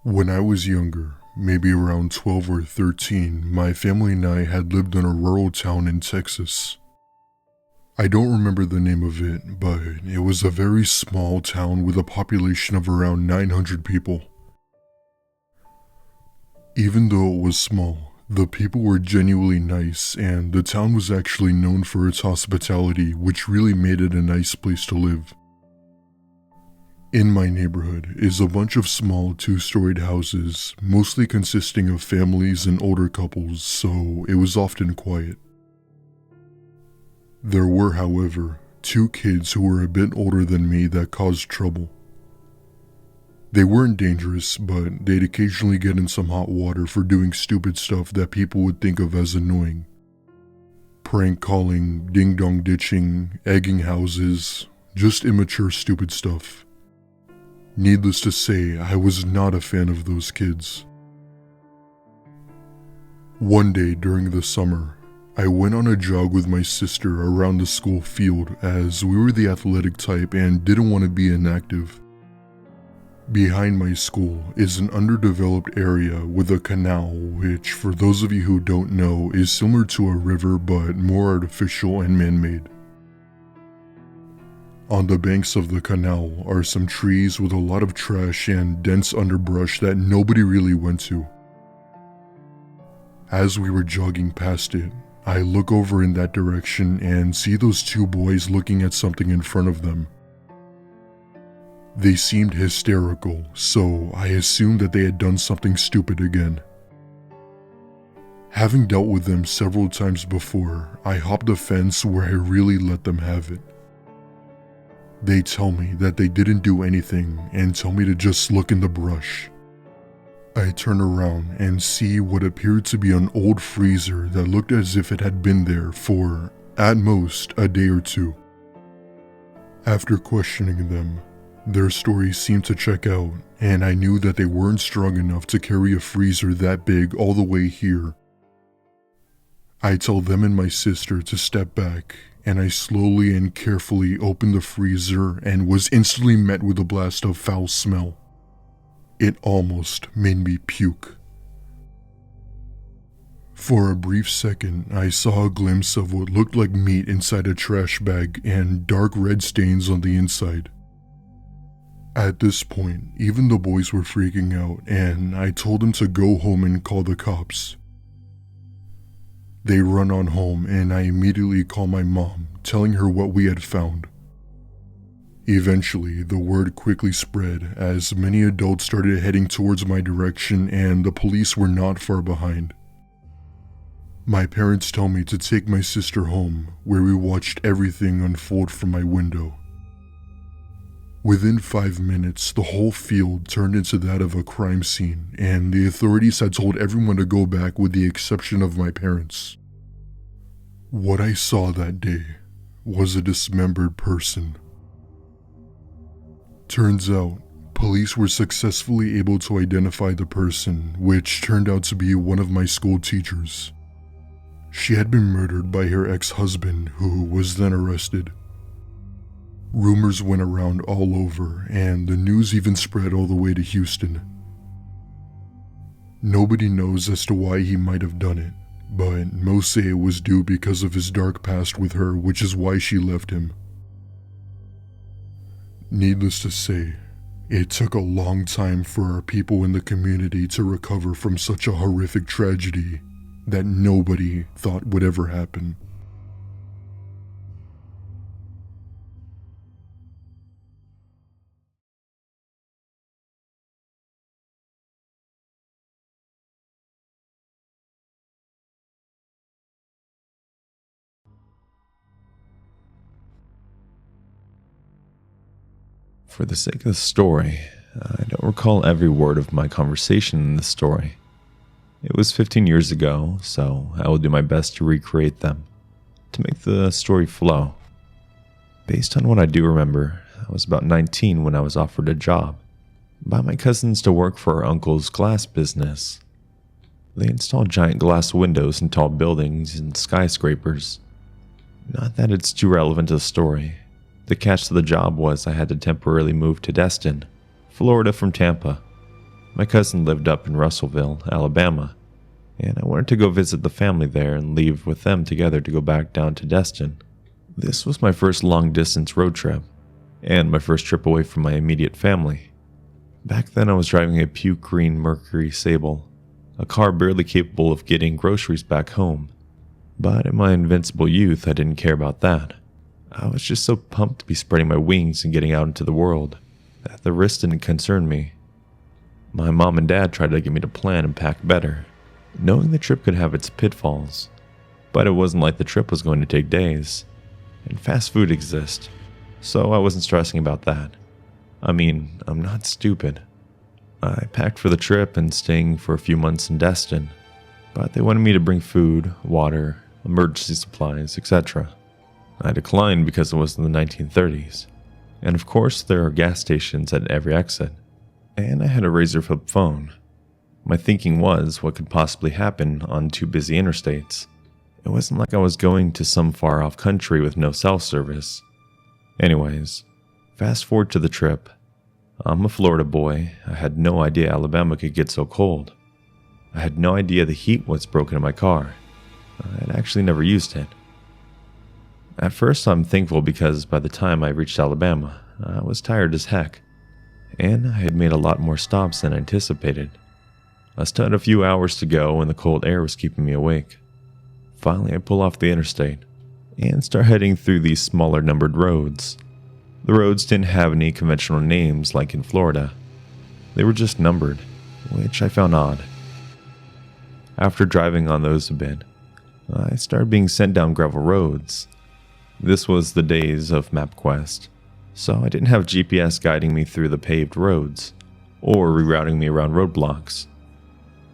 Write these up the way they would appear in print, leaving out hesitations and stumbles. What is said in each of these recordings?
When I was younger, maybe around 12 or 13, my family and I had lived in a rural town in Texas. I don't remember the name of it, but it was a very small town with a population of around 900 people. Even though it was small, the people were genuinely nice, and the town was actually known for its hospitality, which really made it a nice place to live. In my neighborhood is a bunch of small two-storied houses, mostly consisting of families and older couples, so it was often quiet. There were, however, two kids who were a bit older than me that caused trouble. They weren't dangerous, but they'd occasionally get in some hot water for doing stupid stuff that people would think of as annoying. Prank calling, ding-dong ditching, egging houses, just immature stupid stuff. Needless to say, I was not a fan of those kids. One day during the summer, I went on a jog with my sister around the school field as we were the athletic type and didn't want to be inactive. Behind my school is an underdeveloped area with a canal, which for those of you who don't know is similar to a river but more artificial and man-made. On the banks of the canal are some trees with a lot of trash and dense underbrush that nobody really went to. As we were jogging past it, I look over in that direction and see those two boys looking at something in front of them. They seemed hysterical, so I assumed that they had done something stupid again. Having dealt with them several times before, I hopped the fence where I really let them have it. They tell me that they didn't do anything and tell me to just look in the brush. I turn around and see what appeared to be an old freezer that looked as if it had been there for, at most, a day or two. After questioning them, their story seemed to check out, and I knew that they weren't strong enough to carry a freezer that big all the way here. I tell them and my sister to step back, and I slowly and carefully opened the freezer and was instantly met with a blast of foul smell. It almost made me puke. For a brief second, I saw a glimpse of what looked like meat inside a trash bag and dark red stains on the inside. At this point, even the boys were freaking out, and I told them to go home and call the cops. They run on home, and I immediately call my mom, telling her what we had found. Eventually, the word quickly spread as many adults started heading towards my direction, and the police were not far behind. My parents tell me to take my sister home, where we watched everything unfold from my window. Within 5 minutes, the whole field turned into that of a crime scene, and the authorities had told everyone to go back with the exception of my parents. What I saw that day was a dismembered person. Turns out, police were successfully able to identify the person, which turned out to be one of my school teachers. She had been murdered by her ex-husband, who was then arrested. Rumors went around all over, and the news even spread all the way to Houston. Nobody knows as to why he might have done it, but most say it was due because of his dark past with her, which is why she left him. Needless to say, it took a long time for our people in the community to recover from such a horrific tragedy that nobody thought would ever happen. For the sake of the story, I don't recall every word of my conversation in this story. It was 15 years ago, so I will do my best to recreate them, to make the story flow. Based on what I do remember, I was about 19 when I was offered a job by my cousins to work for our uncle's glass business. They install giant glass windows in tall buildings and skyscrapers. Not that it's too relevant to the story. The catch to the job was I had to temporarily move to Destin, Florida from Tampa. My cousin lived up in Russellville, Alabama, and I wanted to go visit the family there and leave with them together to go back down to Destin. This was my first long-distance road trip, and my first trip away from my immediate family. Back then I was driving a puke green Mercury Sable, a car barely capable of getting groceries back home. But in my invincible youth, I didn't care about that. I was just so pumped to be spreading my wings and getting out into the world that the risk didn't concern me. My mom and dad tried to get me to plan and pack better, knowing the trip could have its pitfalls. But it wasn't like the trip was going to take days, and fast food exists, so I wasn't stressing about that. I mean, I'm not stupid. I packed for the trip and staying for a few months in Destin, but they wanted me to bring food, water, emergency supplies, etc. I declined because it was in the 1930s, and of course there are gas stations at every exit, and I had a razor flip phone. My thinking was, what could possibly happen on two busy interstates? It wasn't like I was going to some far off country with no cell service. Anyways, fast forward to the trip. I'm a Florida boy. I had no idea Alabama could get so cold. I had no idea the heat was broken in my car. I'd actually never used it. At first I'm thankful because by the time I reached Alabama, I was tired as heck, and I had made a lot more stops than anticipated. I still had a few hours to go and the cold air was keeping me awake. Finally I pull off the interstate and start heading through these smaller numbered roads. The roads didn't have any conventional names like in Florida. They were just numbered, which I found odd. After driving on those a bit, I started being sent down gravel roads. This was the days of MapQuest, so I didn't have GPS guiding me through the paved roads, or rerouting me around roadblocks.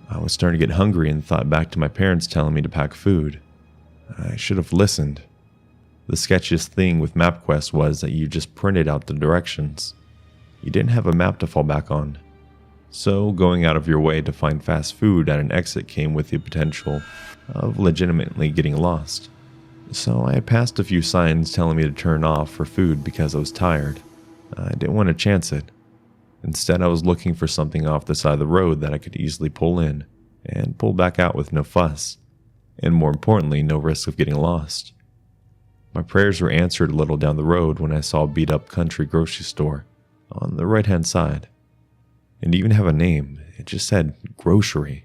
I was starting to get hungry and thought back to my parents telling me to pack food. I should have listened. The sketchiest thing with MapQuest was that you just printed out the directions. You didn't have a map to fall back on. So going out of your way to find fast food at an exit came with the potential of legitimately getting lost. So I had passed a few signs telling me to turn off for food because I was tired. I didn't want to chance it. Instead, I was looking for something off the side of the road that I could easily pull in and pull back out with no fuss, and more importantly, no risk of getting lost. My prayers were answered a little down the road when I saw a beat-up country grocery store on the right-hand side. It didn't even have a name, it just said grocery.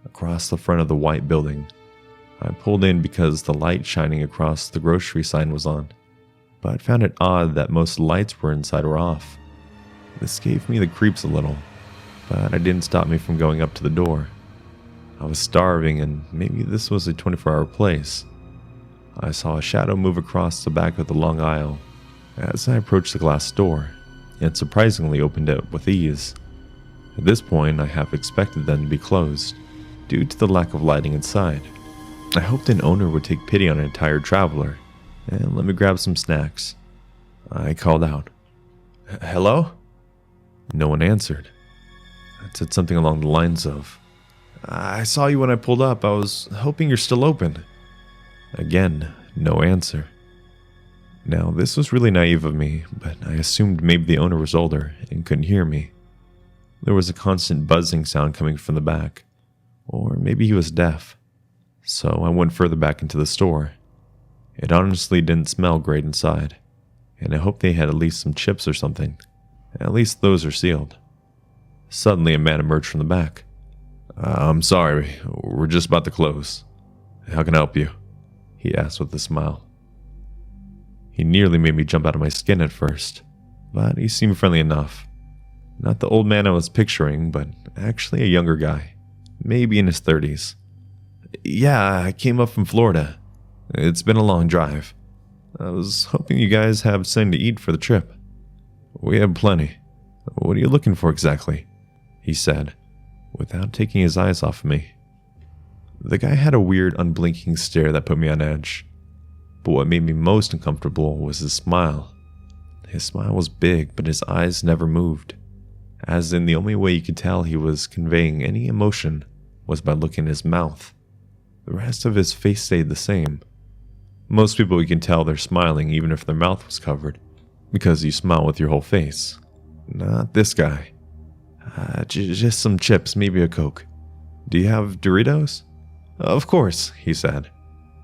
Across the front of the white building, I pulled in because the light shining across the grocery sign was on, but I found it odd that most lights were inside or off. This gave me the creeps a little, but it didn't stop me from going up to the door. I was starving and maybe this was a 24-hour place. I saw a shadow move across the back of the long aisle as I approached the glass door, and surprisingly opened it with ease. At this point, I half expected them to be closed, due to the lack of lighting inside. I hoped an owner would take pity on a tired traveler and let me grab some snacks. I called out, "Hello?" No one answered. I said something along the lines of, "I saw you when I pulled up. I was hoping you're still open." Again, no answer. Now, this was really naive of me, but I assumed maybe the owner was older and couldn't hear me. There was a constant buzzing sound coming from the back, or maybe he was deaf. So I went further back into the store. It honestly didn't smell great inside, and I hoped they had at least some chips or something. At least those are sealed. Suddenly a man emerged from the back. "I'm sorry, we're just about to close. How can I help you?" he asked with a smile. He nearly made me jump out of my skin at first, but he seemed friendly enough. Not the old man I was picturing, but actually a younger guy, maybe in his 30s. "Yeah, I came up from Florida. It's been a long drive. I was hoping you guys have something to eat for the trip." "We have plenty. What are you looking for exactly?" he said, without taking his eyes off me. The guy had a weird, unblinking stare that put me on edge. But what made me most uncomfortable was his smile. His smile was big, but his eyes never moved. As in, the only way you could tell he was conveying any emotion was by looking at his mouth. The rest of his face stayed the same. Most people you can tell they're smiling even if their mouth was covered, because you smile with your whole face. Not this guy. Just some chips, maybe a Coke. Do you have Doritos? Of course, he said,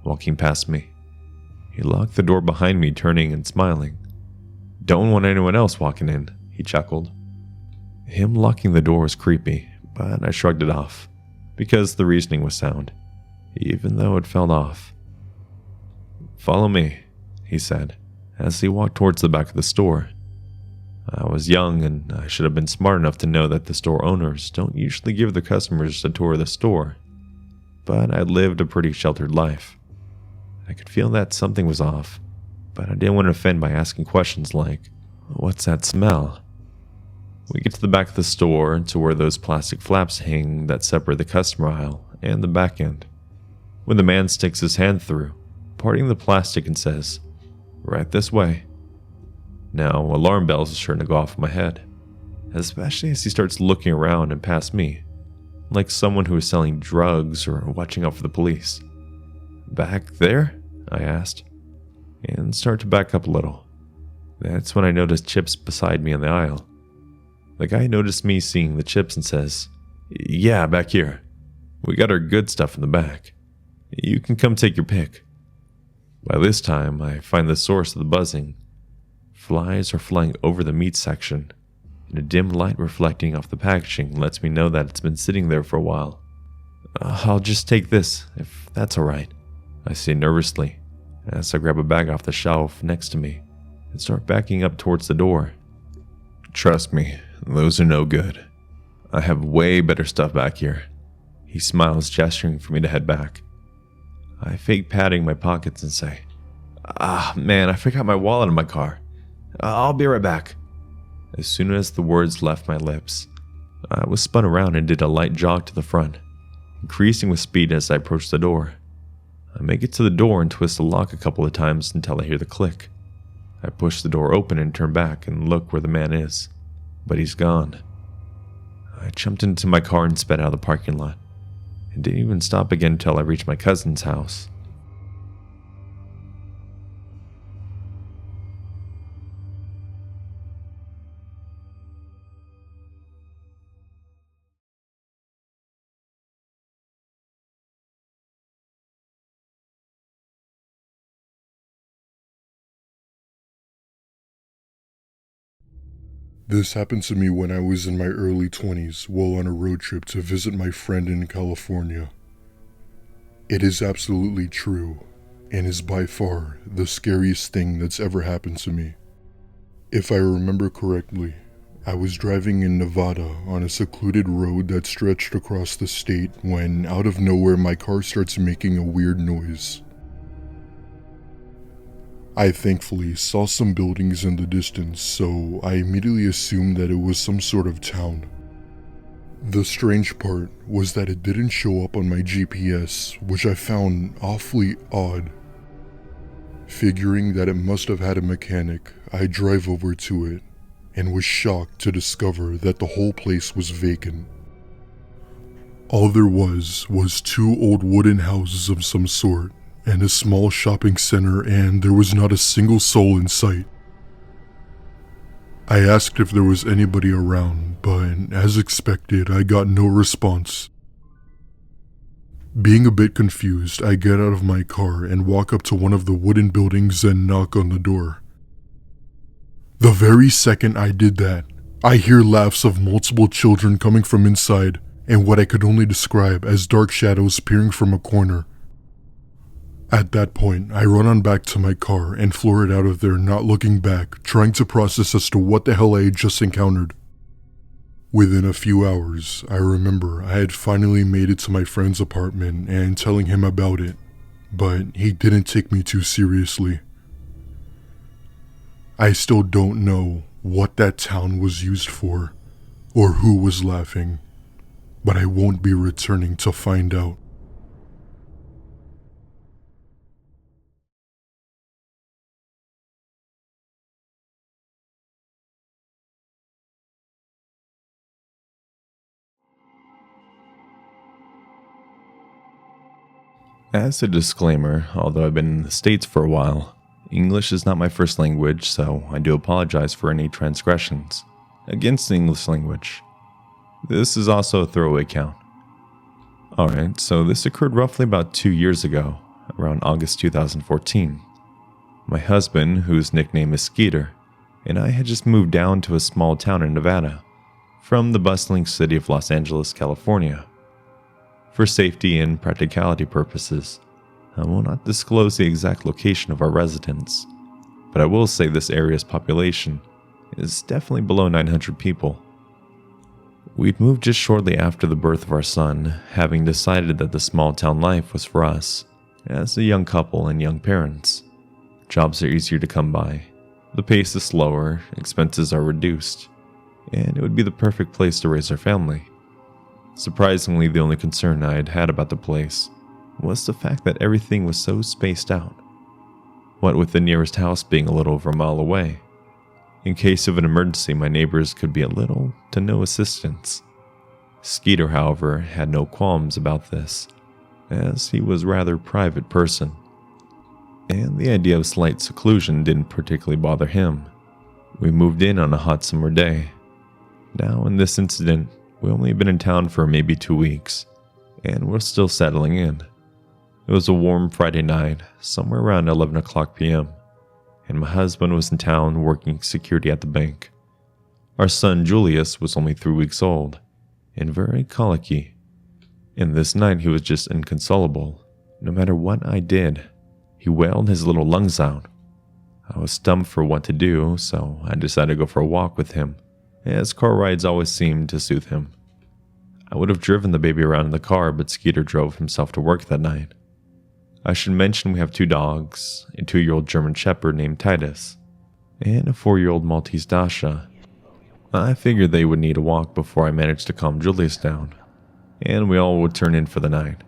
walking past me. He locked the door behind me, turning and smiling. Don't want anyone else walking in, he chuckled. Him locking the door was creepy, but I shrugged it off, because the reasoning was sound, even though it felt off. Follow me, he said, as he walked towards the back of the store. I was young, and I should have been smart enough to know that the store owners don't usually give their customers a tour of the store, but I lived a pretty sheltered life. I could feel that something was off, but I didn't want to offend by asking questions like, "What's that smell?" We get to the back of the store, to where those plastic flaps hang that separate the customer aisle and the back end, when the man sticks his hand through, parting the plastic and says, "Right this way." Now, alarm bells are starting to go off in my head, especially as he starts looking around and past me, like someone who is selling drugs or watching out for the police. "Back there?" I asked, and started to back up a little. That's when I noticed Chips beside me in the aisle. The guy noticed me seeing the chips and says, "Yeah, back here. We got our good stuff in the back. You can come take your pick." By this time, I find the source of the buzzing. Flies are flying over the meat section, and a dim light reflecting off the packaging lets me know that it's been sitting there for a while. "I'll just take this, if that's alright," I say nervously, as I grab a bag off the shelf next to me and start backing up towards the door. "Trust me, those are no good. I have way better stuff back here." He smiles, gesturing for me to head back. I fake patting my pockets and say, Man, I forgot my wallet in my car. I'll be right back." As soon as the words left my lips, I was spun around and did a light jog to the front, increasing with speed as I approached the door. I make it to the door and twist the lock a couple of times until I hear the click. I push the door open and turn back and look where the man is, but he's gone. I jumped into my car and sped out of the parking lot, and didn't even stop again until I reached my cousin's house. This happened to me when I was in my early 20s while on a road trip to visit my friend in California. It is absolutely true, and is by far the scariest thing that's ever happened to me. If I remember correctly, I was driving in Nevada on a secluded road that stretched across the state when, out of nowhere, my car starts making a weird noise. I thankfully saw some buildings in the distance, so I immediately assumed that it was some sort of town. The strange part was that it didn't show up on my GPS, which I found awfully odd. Figuring that it must have had a mechanic, I drive over to it, and was shocked to discover that the whole place was vacant. All there was two old wooden houses of some sort, and a small shopping center, and there was not a single soul in sight. I asked if there was anybody around, but as expected, I got no response. Being a bit confused, I get out of my car and walk up to one of the wooden buildings and knock on the door. The very second I did that, I hear laughs of multiple children coming from inside, and what I could only describe as dark shadows peering from a corner. At that point, I run on back to my car and floor it out of there, not looking back, trying to process as to what the hell I had just encountered. Within a few hours, I remember I had finally made it to my friend's apartment and telling him about it, but he didn't take me too seriously. I still don't know what that town was used for, or who was laughing, but I won't be returning to find out. As a disclaimer, although I've been in the States for a while, English is not my first language, so I do apologize for any transgressions against the English language. This is also a throwaway count. Alright, so this occurred roughly about 2 years ago, around August 2014. My husband, whose nickname is Skeeter, and I had just moved down to a small town in Nevada, from the bustling city of Los Angeles, California. For safety and practicality purposes, I will not disclose the exact location of our residence, but I will say this area's population is definitely below 900 people. We'd moved just shortly after the birth of our son, having decided that the small town life was for us, as a young couple and young parents. Jobs are easier to come by, the pace is slower, expenses are reduced, and it would be the perfect place to raise our family. Surprisingly, the only concern I had about the place was the fact that everything was so spaced out. What with the nearest house being a little over a mile away. In case of an emergency, my neighbors could be a little to no assistance. Skeeter, however, had no qualms about this, as he was a rather private person, and the idea of slight seclusion didn't particularly bother him. We moved in on a hot summer day. Now, in this incident, we only had been in town for maybe 2 weeks, and we're still settling in. It was a warm Friday night, somewhere around 11 o'clock p.m., and my husband was in town working security at the bank. Our son Julius was only 3 weeks old, and very colicky, and this night he was just inconsolable. No matter what I did, he wailed his little lungs out. I was stumped for what to do, so I decided to go for a walk with him, as car rides always seemed to soothe him. I would have driven the baby around in the car, but Skeeter drove himself to work that night. I should mention we have 2 dogs, a 2-year-old German Shepherd named Titus, and a 4-year-old Maltese Dasha. I figured they would need a walk before I managed to calm Julius down, and we all would turn in for the night.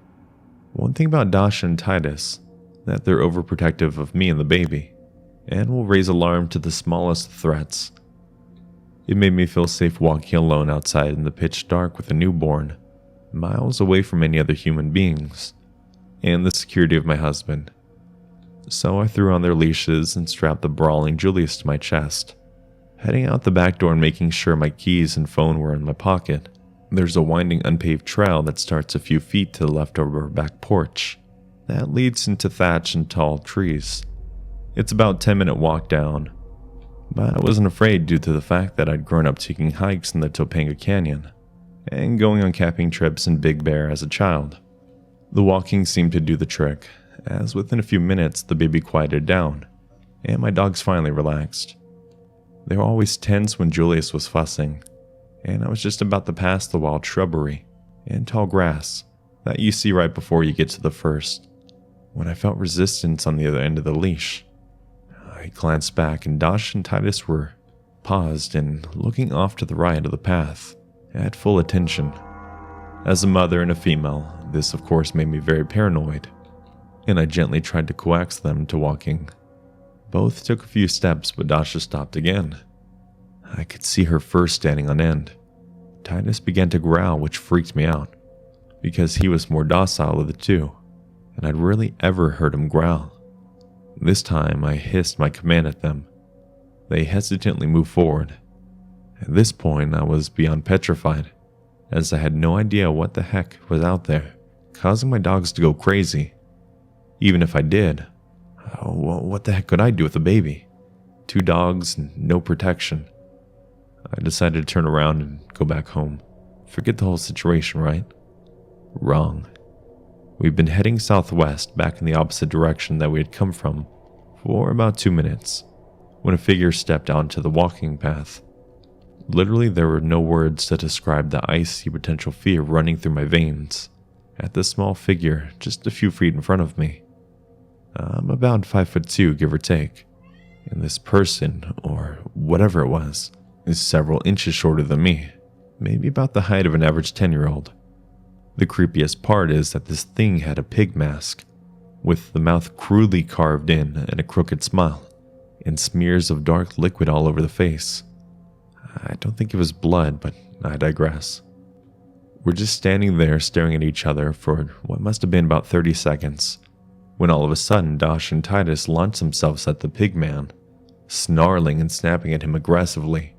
One thing about Dasha and Titus, that they're overprotective of me and the baby, and will raise alarm to the smallest threats. It made me feel safe walking alone outside in the pitch dark with a newborn, miles away from any other human beings, and the security of my husband. So I threw on their leashes and strapped the brawling Julius to my chest, heading out the back door and making sure my keys and phone were in my pocket. There's a winding unpaved trail that starts a few feet to the left of our back porch that leads into thatch and tall trees. It's about a 10-minute walk down, but I wasn't afraid due to the fact that I'd grown up taking hikes in the Topanga Canyon and going on camping trips in Big Bear as a child. The walking seemed to do the trick, as within a few minutes the baby quieted down, and my dogs finally relaxed. They were always tense when Julius was fussing, and I was just about to pass the wild shrubbery and tall grass that you see right before you get to the first, when I felt resistance on the other end of the leash. I glanced back, and Dash and Titus were paused and looking off to the right of the path at full attention. As a mother and a female, this of course made me very paranoid, and I gently tried to coax them to walking. Both took a few steps, but Dasha stopped again. I could see her first standing on end. Titus began to growl, which freaked me out, because he was more docile of the two, and I'd rarely ever heard him growl. This time I hissed my command at them. They hesitantly moved forward. At this point I was beyond petrified, as I had no idea what the heck was out there, causing my dogs to go crazy. Even if I did, what the heck could I do with a baby? 2 dogs and no protection. I decided to turn around and go back home. Forget the whole situation, right? Wrong. We'd been heading southwest back in the opposite direction that we had come from for about 2 minutes, when a figure stepped onto the walking path. Literally, there were no words to describe the icy potential fear running through my veins at the small figure just a few feet in front of me. I'm about 5'2", give or take, and this person, or whatever it was, is several inches shorter than me, maybe about the height of an average 10-year-old. The creepiest part is that this thing had a pig mask, with the mouth crudely carved in and a crooked smile, and smears of dark liquid all over the face. I don't think it was blood, but I digress. We're just standing there staring at each other for what must have been about 30 seconds, when all of a sudden Dash and Titus launched themselves at the pig man, snarling and snapping at him aggressively.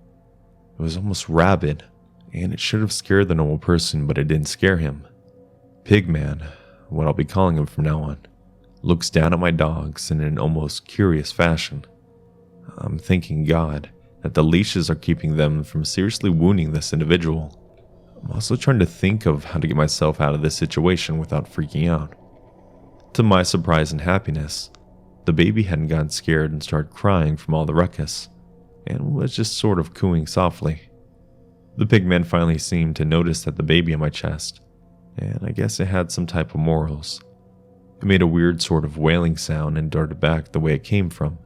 It was almost rabid, and it should have scared the normal person, but it didn't scare him. Pigman, what I'll be calling him from now on, looks down at my dogs in an almost curious fashion. I'm thanking God that the leashes are keeping them from seriously wounding this individual. I'm also trying to think of how to get myself out of this situation without freaking out. To my surprise and happiness, the baby hadn't gotten scared and started crying from all the ruckus, and was just sort of cooing softly. The pigman finally seemed to notice that the baby on my chest, and I guess it had some type of morals. It made a weird sort of wailing sound and darted back the way it came from,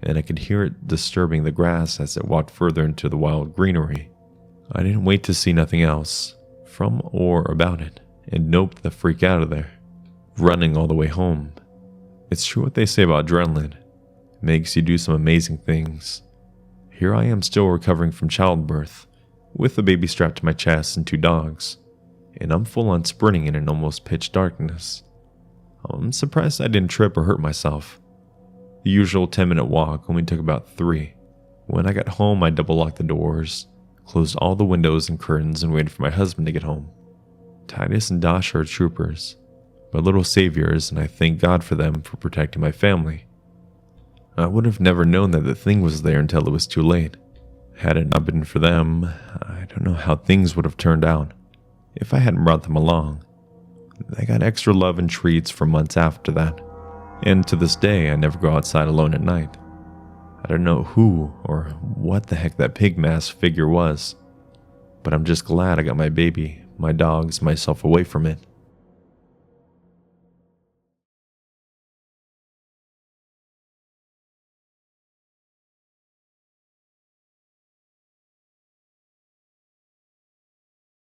and I could hear it disturbing the grass as it walked further into the wild greenery. I didn't wait to see nothing else from or about it, and noped the freak out of there, running all the way home. It's true what they say about adrenaline. It makes you do some amazing things. Here I am still recovering from childbirth, with the baby strapped to my chest and 2 dogs, and I'm full on sprinting in an almost pitch darkness. I'm surprised I didn't trip or hurt myself. The usual 10-minute walk only took about 3. When I got home, I double-locked the doors, closed all the windows and curtains, and waited for my husband to get home. Titus and Dasha are troopers, my little saviors, and I thank God for them for protecting my family. I would have never known that the thing was there until it was too late. Had it not been for them, I don't know how things would have turned out if I hadn't brought them along. They got extra love and treats for months after that, and to this day I never go outside alone at night. I don't know who or what the heck that pig mask figure was, but I'm just glad I got my baby, my dogs, myself away from it.